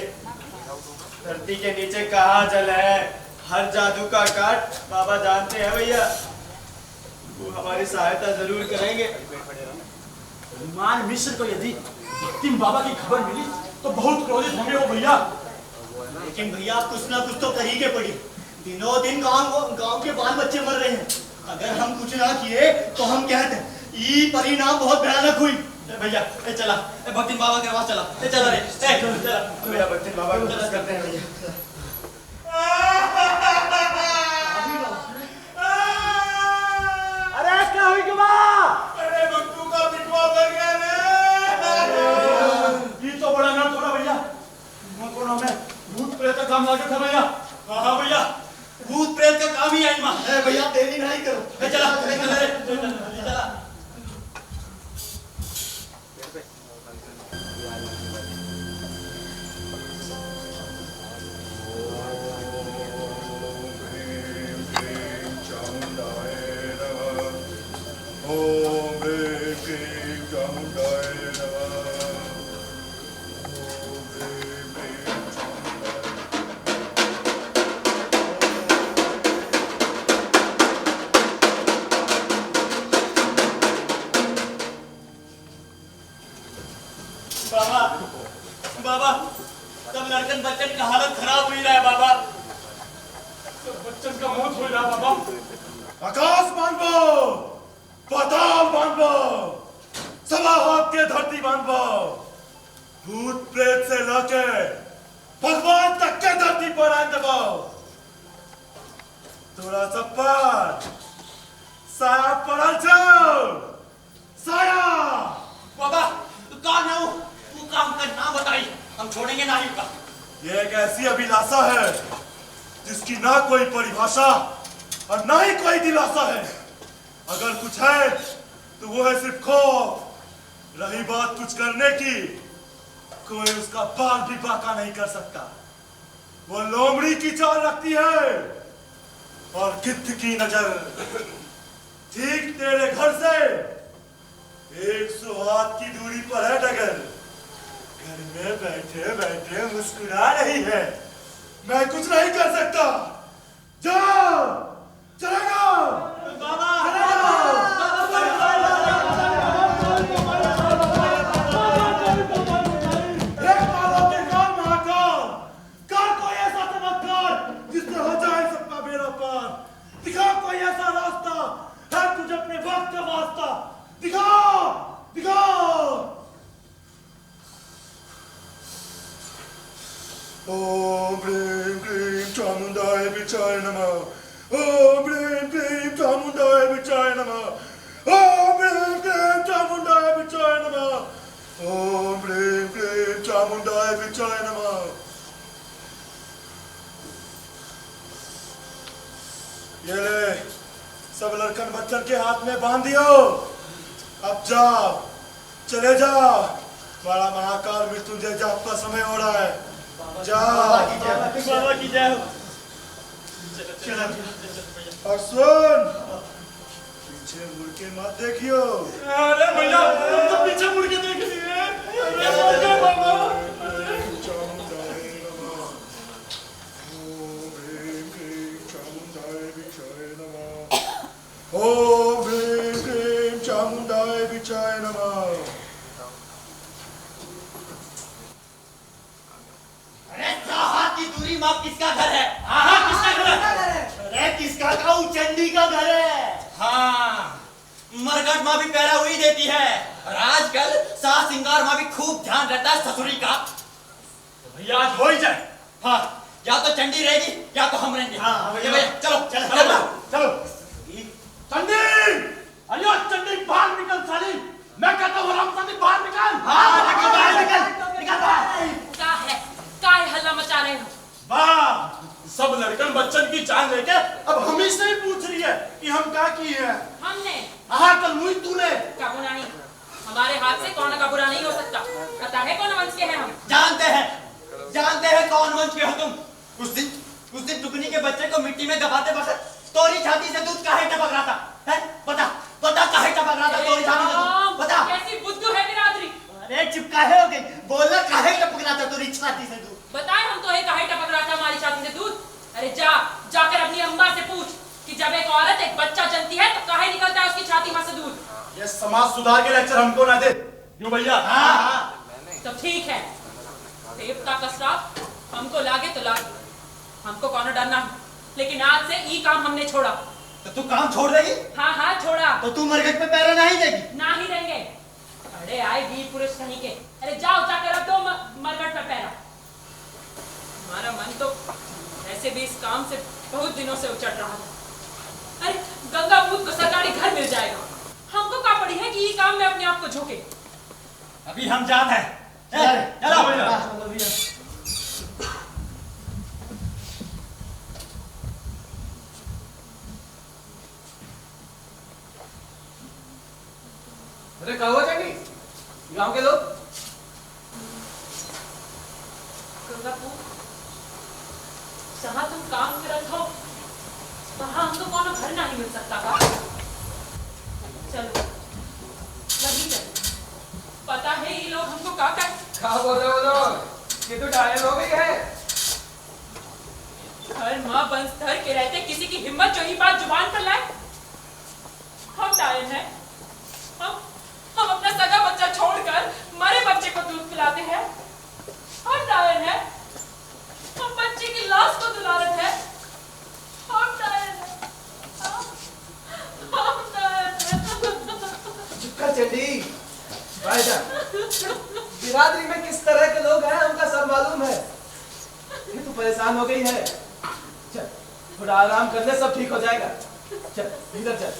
B: धरती के नीचे कहाँ जल है, हर जादू का काट बाबा जानते हैं भैया, वो हमारी सहायता जरूर करेंगे।
F: हनुमान मिश्र को यदि भक्तिन बाबा की खबर मिली तो बहुत क्रोधित होंगे वो भैया।
E: लेकिन भैया कुछ ना कुछ तो कर ही के पड़ी। दिनों दिन गांव के बाल बच्चे मर रहे हैं। अगर हम कुछ ना किए तो हम कहते ये परिणाम बहुत भयानक हुई।
F: भैया ए चला ए भक्तिन बाबा के पास चला ए चला रे ए चला
E: भैया भक्तिन बाबा को मदद करते हैं भैया।
D: अरे क्या हुई कि माँ?
G: अरे बट्टू का बिटवा कर गया रे।
D: ये तो बड़ा नाम छोड़ा भैया। कोना में भूत प्रेत का काम लागे था भैया।
F: हाँ भैया भूत प्रेत का काम ही है माँ।
E: भैया देरी नहीं करो।
F: ए चला चला
G: ओम ह्रीं क्लीं चामुण्डाय नमः।
F: बाबा बाबा तब लड़कन बच्चन का हालत खराब हुई रहा है बाबा।
D: बच्चन का मौत हो रहा बाबा।
G: आकाश बांधो, पाताल बांधो, सवा हाथ के धरती बांधो, भूत प्रेत से लाके भगवान तक के धरती पर आन दबाओ। थोड़ा सा पर साया पड़ल जाओ, साया।
F: बाबा कौन है वो काम का नाम बताइए हम छोड़ेंगे नहीं का।
G: ये एक ऐसी अभिलाषा है जिसकी ना कोई परिभाषा और ना ही कोई दिलासा है। अगर कुछ है तो वो है सिर्फ खौफ। रही बात कुछ करने की, कोई उसका बाल भी बाका नहीं कर सकता। वो लोमड़ी की चाल रखती है और गिद्ध की नजर। ठीक तेरे घर से 100 हाथ की दूरी पर है डगर। घर में बैठे बैठे मुस्कुरा रही है। मैं कुछ नहीं कर सकता। जाओ, चले जाओ
F: बाबा।
G: जिससे हो जाए सबका बेड़ा पार। दिखाओ कोई ऐसा रास्ता है तुझे अपने वक्त का वास्ता। दिखाओ दिखाओ। ओम ह्रीं क्लीं चामुण्डाय विचाय नमः। ओम ह्रीं क्लीं चामुण्डाय विचाय नमः। ओम ह्रीं क्लीं चामुण्डाय विचाय नमः। ओम ह्रीं क्लीं चामुण्डाय विचाय नमः। ये ले सब लड़कन बच्चन के हाथ में बांध दियो। अब जाओ, चले जाओ। बड़ा महाकाल मृत्युंजय जाप का समय हो रहा है। जाओ
F: बाबा की जय हो।
G: और सुन, पीछे मुड़ के मत देखियो।
D: अरे भैया तुम तो पीछे मुड़ के देख लिए। अरे बाबा।
G: ओम ह्रीं क्लीं चामुण्डाय विचाय नमः।
F: अरे 100 हाथ की दूरी माप किसका घर है? हाँ किसका घर है?
E: अरे किसका का चंडी का घर है।
F: हाँ मरघट माँ भी पैरा हुई देती है और आजकल सास सिंगार माँ भी खूब ध्यान रहता है ससुरी का।
D: तो भैया आज हो ही जाए।
F: हाँ या तो चंडी रहेगी या तो हम रहेंगे।
E: हाँ
F: भैया चलो
E: चलो
D: चलो चंडी। अरे चंडी बाहर निकल साली। मैं कहता हूँ रामचंदी बाहर निकल।
F: हाँ निकल बाहर।
H: क्या है हल्ला मचा रहे हो?
D: वाह सब लड़कन बच्चन की जान लेके अब हम ही से ही पूछ रही है कि हम क्या किए हैं।
H: हमने
D: हाँ कल मुई तूने
H: का बुरा नहीं। हमारे हाथ से कौन का बुरा नहीं हो सकता। पता है कौन वंश के हैं हम?
F: जानते हैं कौन वंश के हो तुम। उस दिन टुकनी के बच्चे को मिट्टी में दबाते बखत तोरी छाती से दूध काहे टपक रहा था? है? पता काहे टपक रहा था तोरी छाती से दूध? पता?
H: कैसी बुद्धू है बिरादरी।
E: अरे चुप काहे हो गई? बोलना काहे टपक रहा था तोरी छाती से दूध?
H: बताए हम तो है काहे टपक रहा था हमारी छाती से दूध। अरे जाकर अपनी अम्मा से पूछ कि जब एक औरत एक बच्चा जनती है तो काहे निकलता है उसकी छाती में से दूध।
D: ये समाज सुधार के लेक्चर हमको ना दे। क्यों भैया?
F: हाँ
H: तो ठीक है देवता का श्राप हमको लागे तो लागे। हमको कौन डरना है। लेकिन आज से ई काम हमने छोड़ा।
F: तो तू काम छोड़ देगी?
H: हाँ हाँ छोड़ा।
E: तो तू मरघट पे पैरा नहीं देगी?
H: ना ही रहेंगे। अरे आए वीर पुरुष कहीं के। अरे जाओ जाकर अब दो मरघट पे पैरा। हमारा मन तो ऐसे भी इस काम से बहुत दिनों से उचट रहा था। अरे गंगापूत को सरकारी घर मिल जाएगा। हमको क्या पड़ी है कि ये काम में अपने आप को झोंके।
F: अभी हम जाते हैं। चलो।
D: अरे कहा हुआ चंडी? गांव के लोग?
H: गंगापूत, जहाँ तुम काम करत हो, वहाँ हमको कोनो घर नहीं मिल सकता का? चलो, वही चलो। पता है ये लोग हमको क्या
D: बोल रहे हो लोग? ये तो डायल हो गई है।
H: हर माँ बंसधर के रहते किसी की हिम्मत जो ही बात जुबान पर लाए। हम डायन हैं। हम अपना सगा बच्चा छोड़कर मरे बच्चे को दूध पिलाते हैं। हम डायन हैं। हम बच्चे की लाश को दुलारत है। हम डायन हैं। हम डायन हैं।
D: चुपका चंडी। भाईजा, बिरादरी में किस तरह के लोग हैं हमका सब मालूम है। ये तो परेशान हो गई है। चल, थोड़ा आराम कर ले, सब ठीक हो जाएगा। चल, इधर चल।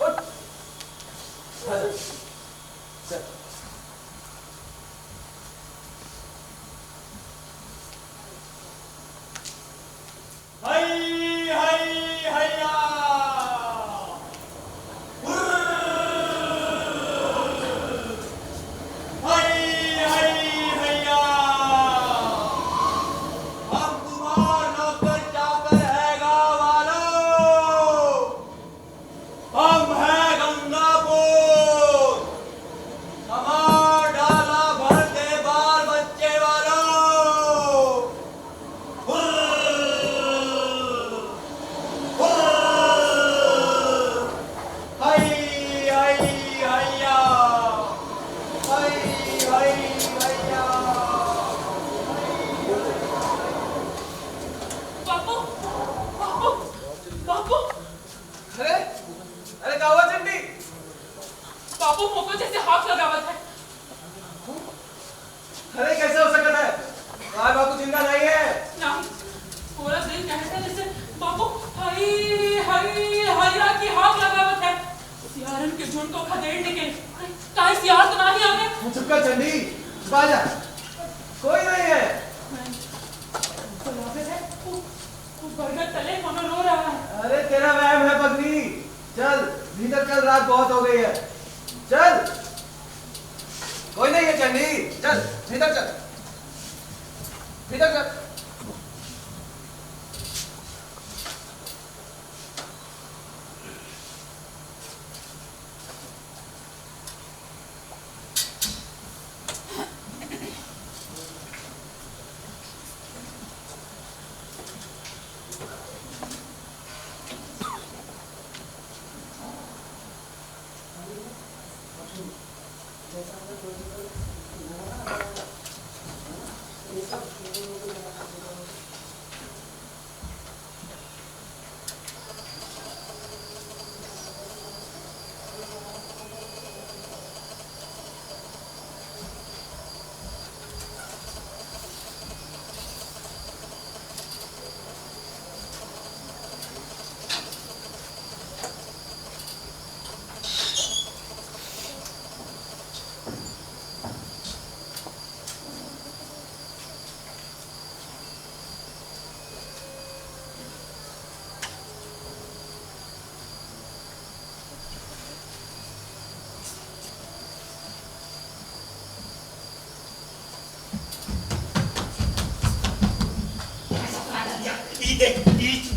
D: उठ। चल।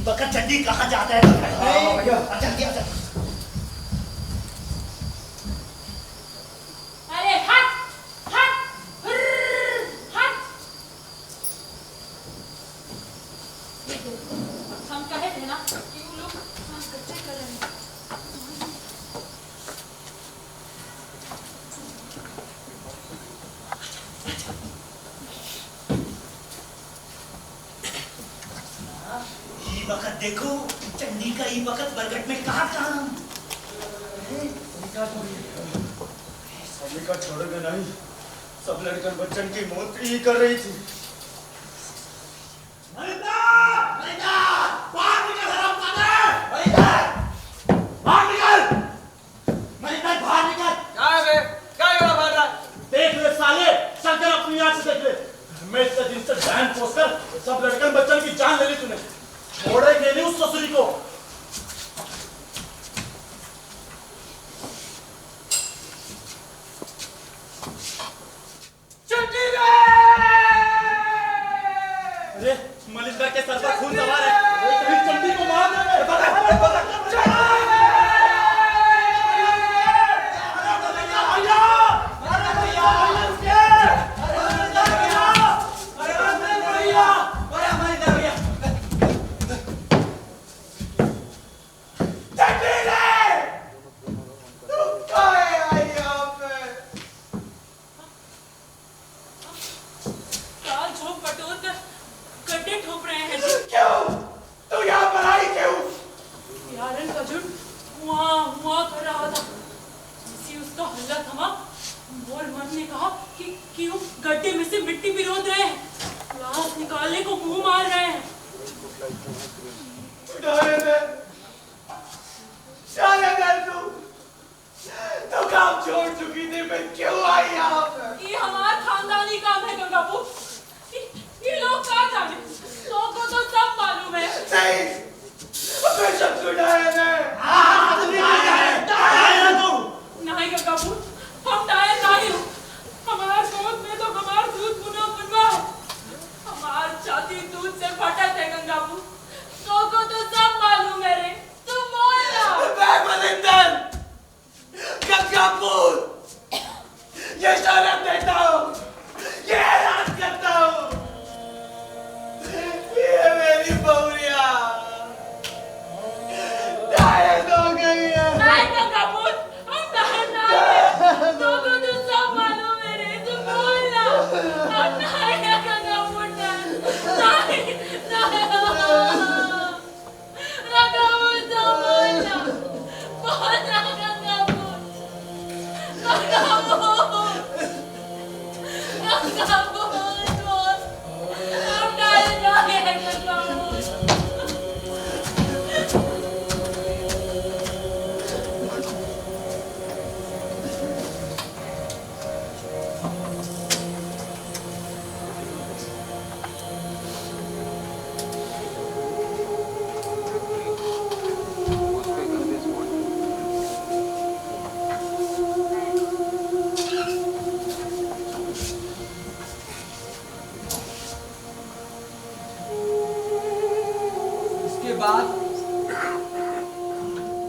E: बकर चंडी कहाँ जाता है? जल्दी आ।
H: अरे हट हट हट। हम कहे थे ना कि वो लोग कच्चे कर रहे हैं।
E: देखो चंडी चंडी का ई वक्त बरगट में कहाँ काम?
B: सभी का छोड़ोगे नहीं, सब लड़कन बच्चन की मौत ही कर रही थी।
J: सब लड़कन बच्चन की जान ले ली तूने, छोड़े गेली उस ससुरी को। अरे मलिंदा के सर पर खून सवार है, कहीं चंडी को मार दे।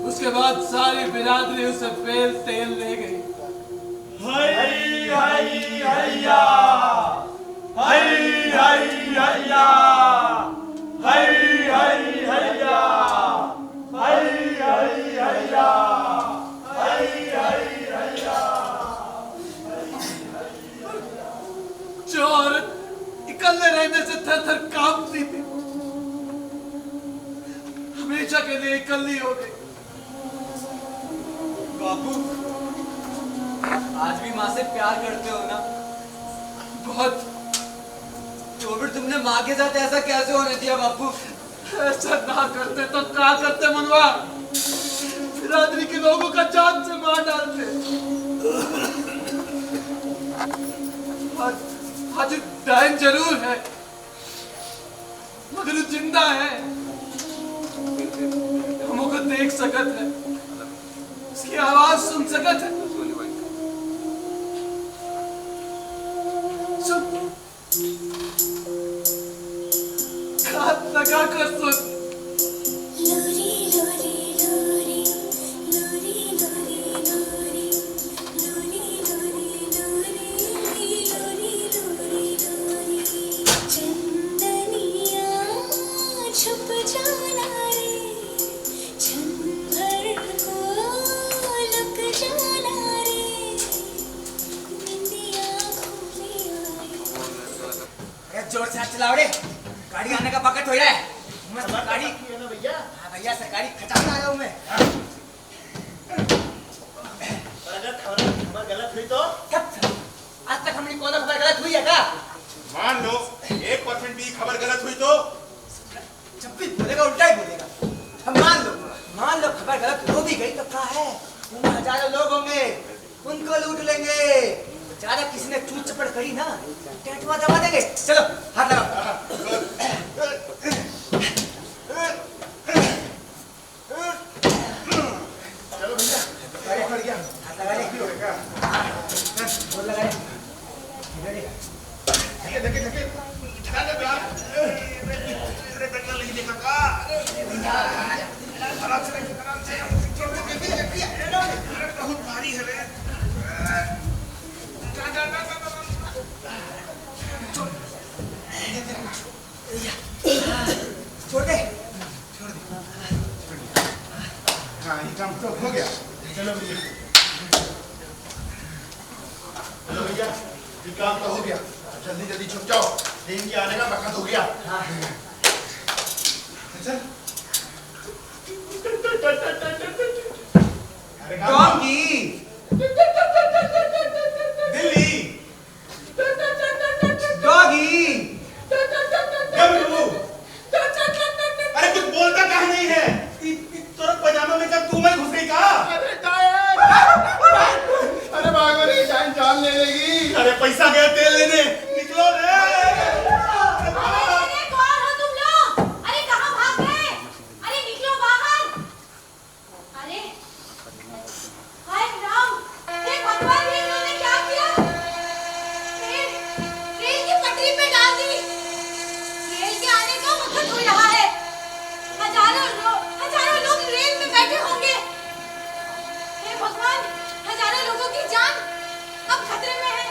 D: उसके बाद सारी बिरादरी उसे फेल तेल ले गई।
J: हई हई हैया, हई हई हैया, हई हई हैया, हई हई हैया, हई हई हैया।
D: जो औरत इकल्ले रहने से थर थर कांपती थी, हमेशा के लिए इकल्ली हो गई।
C: बापू, आज भी माँ से प्यार करते हो ना?
D: बहुत।
C: तो फिर तुमने माँ के साथ ऐसा कैसे होने दिया बापू?
D: ऐसा ना करते तो क्या करते मनवा? बिरादरी के लोगों का जान से मार डालते। आज डायन जरूर है, मगर वो जिंदा है, हमको देख सकत है, उसकी आवाज सुन सकत है। सुन, हाथ लगा कर सुन।
I: लोरी लोरी लोरी लोरी लोरी लोरी लोरी लोरी लोरी लोरी लोरी चंदनिया छुप जाना रे, क्षण भर को लुक जाना रे, निंदिया खुली आई।
C: जोर से हाथ चलाओ रे, गाड़ी आने का पकड़ हो रहा है। मस्त गाड़ी
E: है ना भैया?
C: हाँ भाई
E: भैया सरकारी खजाना आया हूँ मैं। अगर खबर गलत हुई तो आज तक हमने कौन खबर गलत हुई है क्या?
G: मान लो 1% भी खबर गलत हुई तो
E: जब भी बोलेगा उल्टा ही बोलेगा। हम मान लो खबर गलत हो भी गई तो क्या है, उनमें हजारों लोग होंगे, उनको लूट लेंगे। बेचारा किसी ने चूत चपड़ करी ना, टेटवा दबा देंगे। चलो हाथ लगाओ। चलो भैया, अरे पड़ गया, हाथ लगा ले। बोल लगा ले। देखिए बहुत भारी है रे। छोड़ दे। हाँ ये काम तो हो गया। चलो भैया, चलो भैया, ये काम तो हो गया। जल्दी जल्दी छुप जाओ, ट्रेन के आने का वक्त हो गया। चल।
C: डॉगी,
G: दिल्ली,
C: डॉगी,
G: गबरू, अरे कुछ बोलता कहाँ नहीं है? तुरंत पजामा में जब तू मैं घुस गई कहा?
A: अरे भागो रे, जान ले लेगी।
G: अरे पैसा गया तेल लेने, निकलो रे।
H: अरे कौन हो तुम लोग? अरे कहाँ भाग गए? अरे निकलो बाहर। अरे हाय राम, हे भगवान, ये इन्होंने क्या किया? रेल की पटरी पे डाल दी। रेल के आने का वक्त हो रहा है। हजारों लोग रेल में बैठे होंगे। हे भगवान, हजारों लोगों की जान अब खतरे में है।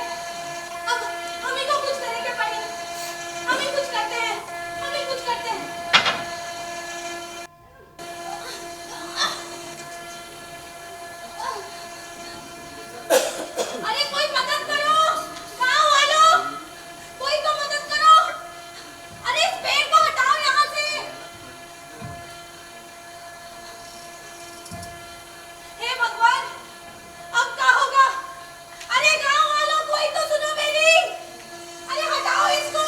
H: अब हमें को कुछ करने के पड़े। हमें कुछ करते हैं। अरे कोई मदद करो, गांव वालों, कोई तो मदद करो। अरे इस पेड़ को हटाओ यहाँ से। हे भगवान, अब क्या होगा? अरे गांव वालों, कोई तो सुनो मेरी। अरे हटाओ इसको।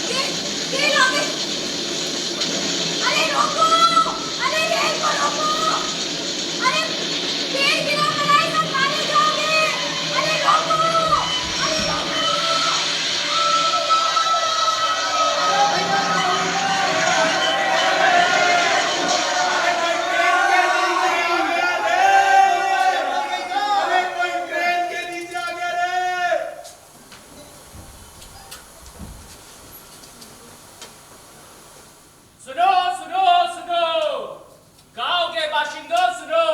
H: ये लोगे। अरे रोको, अरे रेल को रोको। अरे पेड़ गिरा पड़ा है, सब मारे जाओगे। अरे रोको, अरे रोको।
G: अरे कोई ट्रेन के नीचे आ गया रे।
J: सुनो सुनो सुनो, गांव के बाशिंदों सुनो।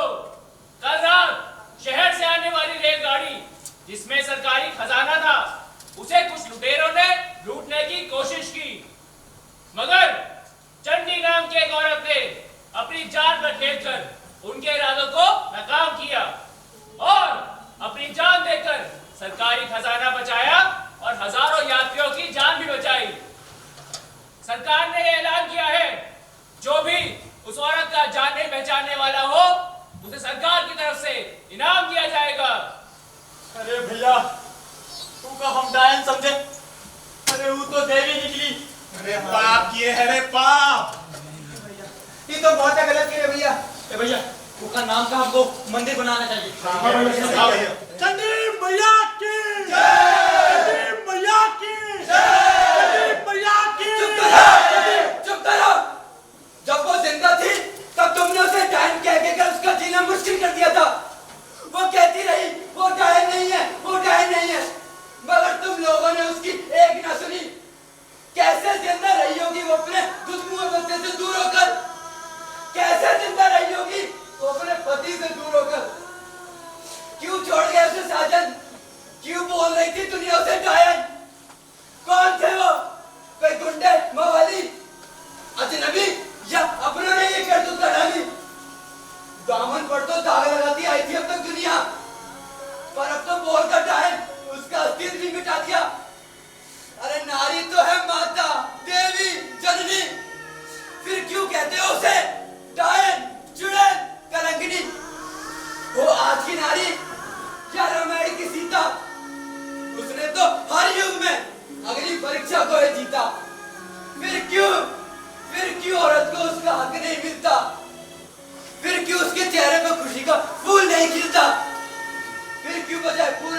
J: कल रात शहर से आने वाली रेलगाड़ी जिसमें सरकारी खजाना था, उसे कुछ लुटेरों ने लूटने की कोशिश की, मगर चंडी नाम के एक औरत ने अपनी जान पर खेलकर उनके इरादों को नाकाम किया और अपनी जान देकर सरकारी खजाना बचाया और हजारों यात्रियों की जान भी बचाई। सरकार ने यह ऐलान किया है, जो भी उस औरत का जान नहीं पहचानने वाला हो, उसे सरकार की तरफ से इनाम दिया जाएगा।
F: अरे भैया, तू का हम डायन समझे? अरे वो तो देवी निकली।
G: अरे पाप किए है रे पाप।
E: ये तो बहुत गलत किया भैया।
F: ए भैया, उसका नाम का हमको मंदिर बनाना चाहिए।
G: हाँ भैया।
F: चंडी मैया की जय, चंडी मैया की जय, चंडी मैया की।
C: चुप करो। जब वो जिंदा थी तब तुमने उसे डायन कह के उसका जीना मुश्किल कर दिया था। वो कहती रही वो डायन नहीं है, वो डायन नहीं है, मगर तुम लोगों ने उसकी एक ना सुनी। कैसे जिंदा रही होगी वो अपने दुश्मनों बच्चे से दूर होकर? कैसे जिंदा रही होगी वो अपने पति से दूर होकर? क्यों छोड़ गया उसे साजन? क्यों बोल रही थी दुनिया उसे डायन? कौन थे वो? कोई गुंडे, मवाली, अजनबी या अपनों ने ये करतूत डाली? दामन पर तो दाग लगाती आई थी अब तक दुनिया, पर अब तो बोलकर डायन उसका अस्तित्व भी मिटा दिया। अरे नारी तो है माता, देवी, जननी, फिर क्यों कहते कहते हो उसे? डायन, चुड़ैल, कलंकिनी। वो आज की नारी या रामायण की सीता, उसने तो हर युग में अगली परीक्षा को ही जीता। फिर क्यों औरत को उसका हक नहीं मिलता? फिर क्यों उसके चेहरे पर खुशी का फूल नहीं खिलता? फिर क्यों बजाय फूल